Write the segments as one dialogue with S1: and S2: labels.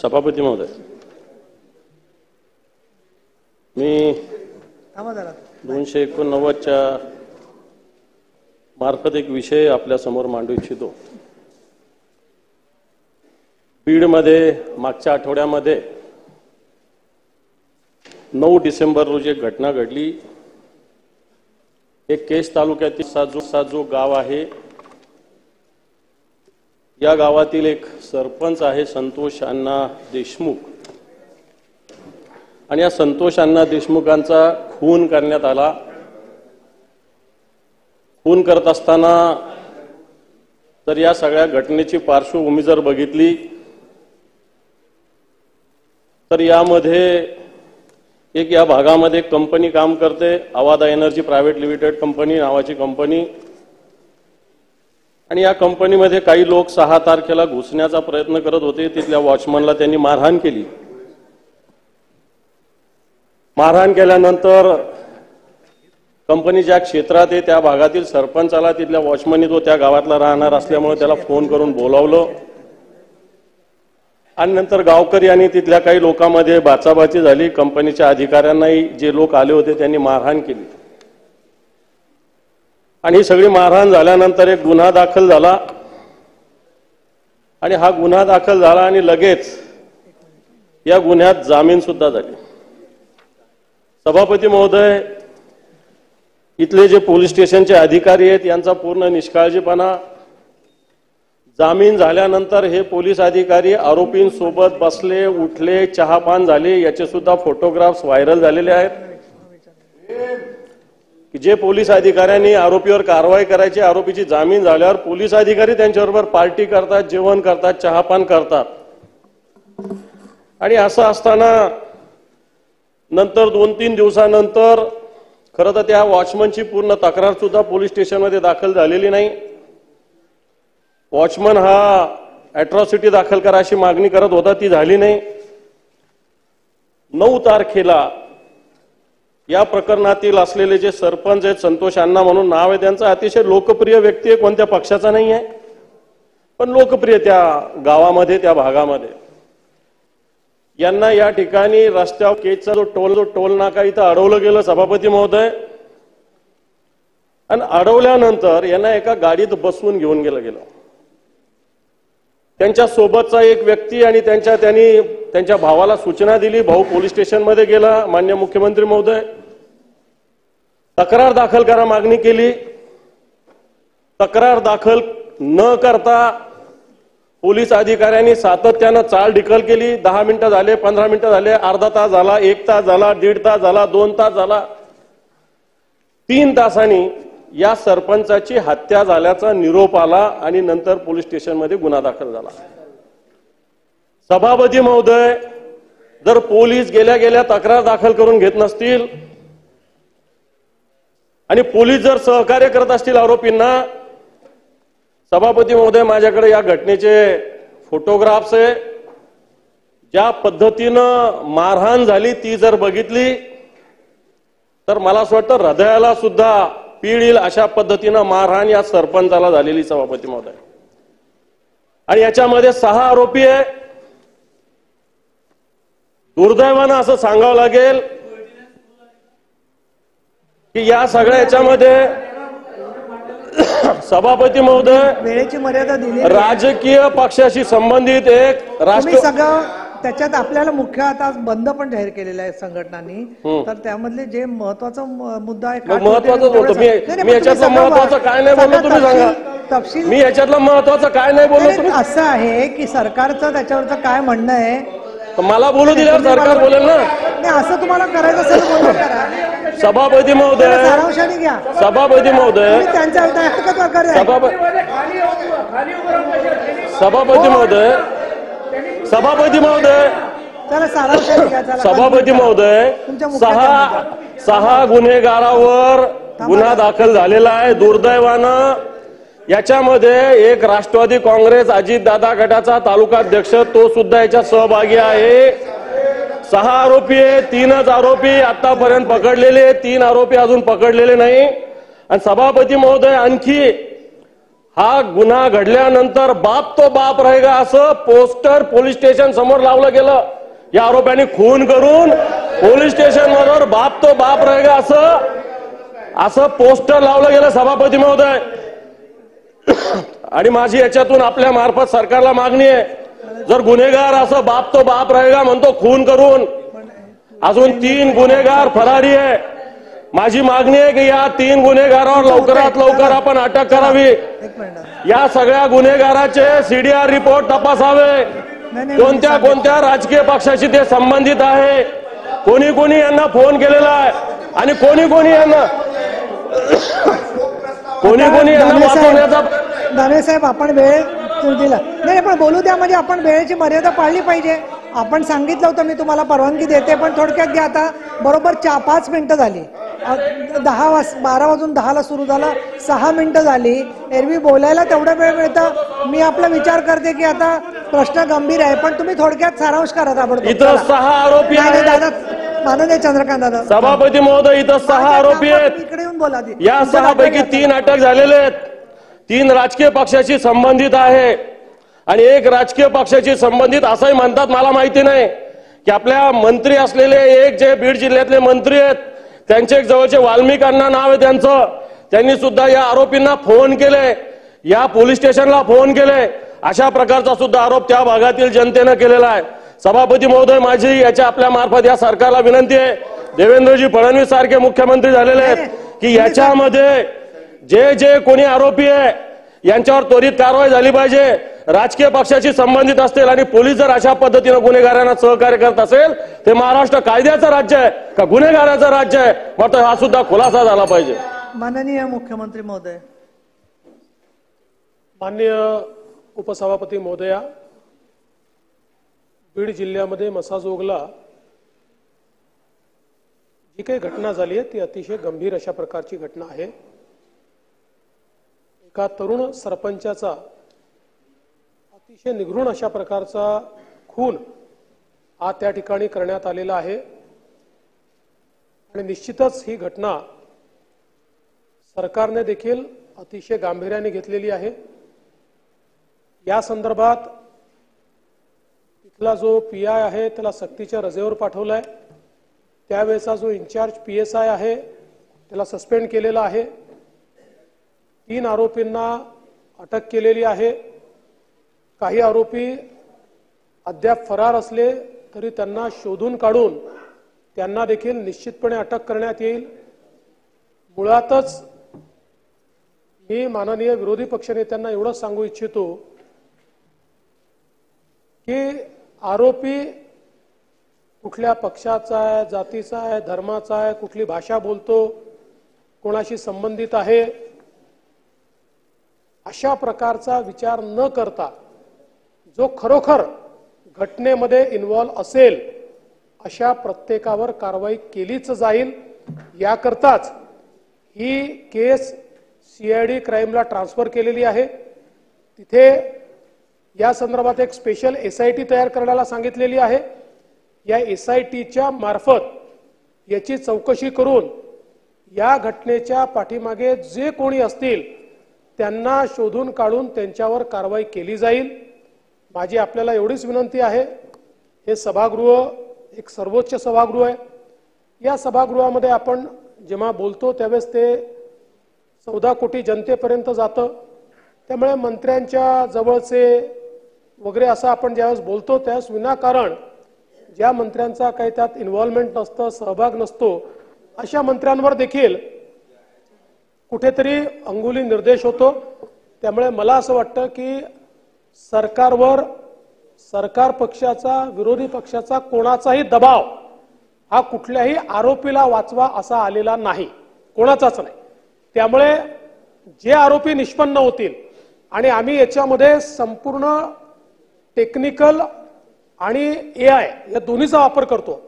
S1: सभापती महोदय, मी 289च्या मार्फत एक विषय आपल्या समोर मांडू इच्छितो। बीडमध्ये मागच्या आठवड्यामध्ये 9 डिसेंबर रोजी एक घटना घडली। एक केस तालुक्यातील साजू गाव आहे। या गावातील एक सरपंच आहे संतोष अण्णा देशमुख, आणि या संतोष अण्णा देशमुखांचा खून करण्यात आला। खून करत असताना तर या सगळ्या घटनेची पार्श्वभूमी जर बघितली तर यामध्ये एक या भागामध्ये कंपनी काम करते, Avaada energy private limited company नावाची कंपनी, आणि या कंपनीमध्ये काही लोक 6 तारखेला घुसण्याचा प्रयत्न करत होते। तिथल्या वॉचमनला त्यांनी मारहाण केली। मारहाण केल्यानंतर कंपनी ज्या क्षेत्रात आहे त्या भागातील सरपंचाला तिथल्या वॉचमननी, तो त्या गावातला राहणार असल्यामुळे त्याला फोन करून बोलावलं, आणि नंतर गावकरी आणि तिथल्या काही लोकांमध्ये बाचाबाची झाली। कंपनीच्या अधिकाऱ्यांनाही जे लोक आले होते त्यांनी मारहाण केली, आणि ही सगळी मारहाण झाल्यानंतर एक गुन्हा दाखल झाला, आणि हा गुन्हा दाखल झाला आणि लगेच या गुन्ह्यात जामीन सुद्धा झाली। सभापती महोदय, इथले जे पोलीस स्टेशनचे अधिकारी आहेत यांचा पूर्ण निष्काळजीपणा। जामीन झाल्यानंतर हे पोलीस अधिकारी आरोपींसोबत बसले, उठले, चहापान झाले, याचे सुद्धा फोटोग्राफ्स व्हायरल झालेले आहेत। जे पोलीस अधिकाऱ्यांनी आरोपीवर कारवाई करायची, आरोपीची जामीन झाल्यावर पोलीस अधिकारी त्यांच्याबरोबर पार्टी करतात, जेवण करतात, चहापान करतात, आणि असं असताना नंतर 2-3 दिवसानंतर खरं तर त्या वॉचमनची पूर्ण तक्रार सुद्धा पोलीस स्टेशनमध्ये दाखल झालेली नाही। वॉचमन हा अॅट्रॉसिटी दाखल करा अशी मागणी करत होता, ती झाली नाही। 9 तारखेला या प्रकरणातील असलेले जे सरपंच आहेत, संतोष अण्णा म्हणून नाव आहे त्यांचं, अतिशय लोकप्रिय व्यक्ती आहे, कोणत्या पक्षाचा नाही आहे, पण लोकप्रिय त्या गावामध्ये, त्या भागामध्ये, यांना या ठिकाणी रस्त्यावर केजचा जो टोल नाका इथं अडवलं गेलं सभापती महोदय, आणि अडवल्यानंतर यांना एका गाडीत बसवून घेऊन गेलं। त्यांच्या सोबतचा एक व्यक्ती आणि त्यांनी त्यांच्या भावाला सूचना दिली। भाऊ पोलीस स्टेशनमध्ये गेला, माननीय मुख्यमंत्री महोदय तक्रार दाखल करा मागणी केली। तक्रार दाखल न करता पोलीस अधिकाऱ्यांनी सातत्यानं चालढकल केली। 10 मिनिटं झाले, 15 मिनिटं झाले, अर्धा तास झाला, 1 तास झाला, 1.5 तास झाला, 2 तास झाला, 3 तासांनी या सरपंचाची हत्या झाल्याचा निरोप आला, आणि नंतर पोलीस स्टेशनमध्ये गुन्हा दाखल झाला। सभापती महोदय, जर पोलीस गेल्या तक्रार दाखल करून घेत नसतील आणि पोलीस जर सहकार्य करत असतील आरोपींना, सभापती महोदय माझ्याकडे या घटनेचे फोटोग्राफ्स आहे। ज्या पद्धतीनं मारहाण झाली ती जर बघितली तर मला असं वाटतं हृदयाला सुद्धा पीड येईल अशा पद्धतीनं मारहाण या सरपंचाला झालेली सभापती महोदय, आणि याच्यामध्ये 6 आरोपी आहे। दुर्दैवानं असं सांगावं लागेल की या सगळ्या याच्यामध्ये सभापती महोदय
S2: वेळेची मर्यादा दिली,
S1: राजकीय पक्षाशी संबंधित एक
S2: राष्ट्रीय त्याच्यात आपल्याला मुख्य आता बंद पण जाहीर केलेला आहे संघटनांनी, तर त्यामधले जे महत्वाचा मुद्दा आहे,
S1: महत्वाचं होतं, मी याच्यातलं महत्वाचं काय नाही बोललो, तुम्ही सांगा
S2: तपशील।
S1: मी याच्यातलं महत्वाचं काय नाही बोललो, तुम्ही
S2: असं आहे की सरकारचं त्याच्यावरचं काय म्हणणं आहे,
S1: मला बोलू दिल्यावर सरकार बोलेल ना।
S2: नाही, असं तुम्हाला करायचं असेल बोलणं करा।
S1: सभापती महोदय,
S2: सारांशाने घ्या।
S1: सभापती महोदय,
S2: त्यांच्या
S1: सभापती महोदय, सभापती महोदय, सभापती महोदय, 6 गुन्हेगारावर गुन्हा दाखल झालेला आहे। दुर्दैवानं याच्यामध्ये एक राष्ट्रवादी काँग्रेस अजितदादा गटाचा तालुकाध्यक्ष तो सुद्धा याच्यात सहभागी आहे। 6 आरोपी आहे, 3च आरोपी आतापर्यंत पकडलेले, 3 आरोपी अजून पकडलेले नाही। आणि सभापती महोदय, आणखी हा गुन्हा घडल्यानंतर बाप तो बाप रहेगा असं पोस्टर पोलीस स्टेशन समोर लावलं गेलं. या आरोप्यांनी खून करून पोलीस स्टेशन वर बाप तो बाप रहेगा असं पोस्टर लावलं गेलं सभापती महोदय. आणि माझी याच्यातून आपल्या मार्फत सरकारला मागणी आहे, जर गुन्हेगार असं बाप तो बाप रहेगा म्हणतो खून करून, अजून 3 गुन्हेगार फरारी आहे. माझी मागणी आहे की या 3 गुन्हेगारांवर लवकरात लवकर आपण अटक करावी. या सगळ्या गुन्हेगाराचे सीडीआर रिपोर्ट तपासावे. कोणत्या कोणत्या राजकीय पक्षाशी ते संबंधित आहे, कोणी कोणी यांना फोन केलेला आहे आणि कोणी कोणी यांना वाचवण्याचा.
S2: दानवे साहेब, आपण वेळ दिला नाही, पण बोलू द्या, म्हणजे आपण वेळेची मर्यादा पाळली पाहिजे. आपण सांगितलं होतं मी तुम्हाला परवानगी देते, पण थोडक्यात घ्या. आता बरोबर 5 मिनिटं झाली. 12 वाजून 10ला सुरू झालं, 6 मिनिटं झाली. एरवी बोलायला तेवढा वेळ मिळतं. मी आपला विचार करते की आता प्रश्न गंभीर आहे, पण तुम्ही थोडक्यात सारांश करा.
S1: इथं 6 आरोपी आहेत.
S2: दादा माननीय चंद्रकांत दादा
S1: सभापती महोदय, इथं 6 आरोपी आहेत.
S2: इकडे येऊन बोला.
S1: या 6 पैकी 3 अटक झालेले आहेत. 3 राजकीय पक्षाशी संबंधित आहे आणि 1 राजकीय पक्षाशी संबंधित असंही म्हणतात. मला माहिती नाही की आपल्या मंत्री असलेले एक जे बीड जिल्ह्यातले मंत्री आहेत, त्यांचे एक जवळचे वाल्मिक अण्णा नाव आहे त्यांचं, त्यांनी सुद्धा या आरोपींना फोन केले, या पोलीस स्टेशनला फोन केले. अशा प्रकारचा सुद्धा आरोप त्या भागातील जनतेनं केलेला आहे. सभापती महोदय, माझी याच्या आपल्या मार्फत या सरकारला विनंती आहे, देवेंद्रजी फडणवीस सारखे मुख्यमंत्री झालेले आहेत की याच्यामध्ये जे जे कोणी आरोपी आहे यांच्यावर त्वरित कारवाई झाली पाहिजे. राजकीय पक्षाशी संबंधित असतील आणि पोलीस जर अशा पद्धतीने गुन्हेगारांना सहकार्य करत असेल, ते महाराष्ट्र कायद्याचं राज्य आहे का गुन्हेगाराचं राज्य आहे, मात्र हा सुद्धा खुलासा झाला पाहिजे.
S2: माननीय मुख्यमंत्री महोदय.
S3: माननीय उपसभापती महोदया, बीड जिल्ह्यामध्ये मसाजोगला जी काही घटना झाली आहे ती अतिशय गंभीर अशा प्रकारची घटना आहे. एका तरुण सरपंचाचा अतिशय निगृण अशा प्रकारचा खून हा त्या ठिकाणी करण्यात आलेला आहे आणि निश्चितच ही घटना सरकारने देखील अतिशय गांभीर्याने घेतलेली आहे. या संदर्भात तिथला जो पीआय आहे त्याला सक्तीच्या रजेवर पाठवलाय. त्यावेळेचा जो इन्चार्ज पीएसआय आहे त्याला सस्पेंड केलेला आहे. 3 आरोपींना अटक केलेली आहे. काही आरोपी अद्याप फरार असले तरी त्यांना शोधून काढून त्यांना देखील निश्चितपणे अटक करण्यात येईल. मुळातच मी माननीय विरोधी पक्षनेत्यांना एवढंच सांगू इच्छितो की आरोपी कुठल्या पक्षाचा आहे, जातीचा आहे, धर्माचा आहे, कुठली भाषा बोलतो, कोणाशी संबंधित आहे, अशा प्रकारचा विचार न करता जो खरोखर घटनेमध्ये इन्व्हॉल्व असेल अशा प्रत्येकावर कारवाई केलीच जाईल. याकरताच ही केस सीआयडी क्राईमला ट्रान्सफर केलेली आहे. तिथे या संदर्भात एक स्पेशल एसआयटी तयार करायला सांगितलेली आहे. या एसआयटीच्या मार्फत याची चौकशी करून या घटनेच्या पाठीमागे जे कोणी असतील त्यांना शोधून काढून त्यांच्यावर कारवाई केली जाईल. माझी आपल्याला एवढीच विनंती आहे, हे सभागृह एक सर्वोच्च सभागृह आहे. या सभागृहामध्ये आपण जेव्हा बोलतो त्यावेळेस ते 14 कोटी जनतेपर्यंत जातं. त्यामुळे मंत्र्यांच्या जवळचे वगैरे असं आपण ज्यावेळेस बोलतो त्यावेळेस विनाकारण ज्या मंत्र्यांचा काही त्यात इन्व्हॉल्वमेंट नसतं, सहभाग नसतो, अशा मंत्र्यांवर देखील कुठेतरी अंगुली निर्देश होतो. त्यामुळे मला असं वाटतं की सरकारवर सरकार पक्षाचा, विरोधी पक्षाचा कोणाचाही दबाव हा कुठल्याही आरोपीला वाचवा असा आलेला नाही, कोणाचाच नाही. त्यामुळे जे आरोपी निष्पन्न होतील आणि आम्ही याच्यामध्ये संपूर्ण टेक्निकल आणि एआय या दोन्हीचा वापर करतो.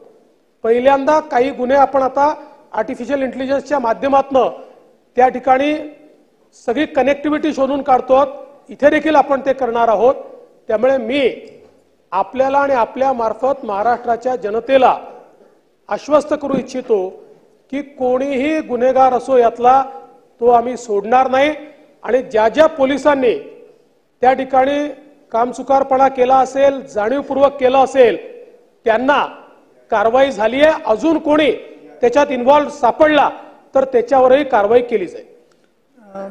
S3: पहिल्यांदा काही गुन्हे आपण आता आर्टिफिशियल इंटेलिजन्सच्या माध्यमातून त्या ठिकाणी सगळी कनेक्टिव्हिटी शोधून काढतो. इथे देखील आपण ते करणार आहोत. त्यामुळे मी आपल्याला आणि आपल्या मार्फत महाराष्ट्राच्या जनतेला आश्वस्त करू इच्छितो की कोणीही गुन्हेगार असो यातला तो आम्ही सोडणार नाही. आणि ज्या ज्या पोलिसांनी त्या ठिकाणी कामचुकारपणा केला असेल, जाणीवपूर्वक केलं असेल, त्यांना कारवाई झाली आहे. अजून कोणी त्याच्यात इन्व्हॉल्व सापडला तर त्याच्यावरही कारवाई केली जाईल.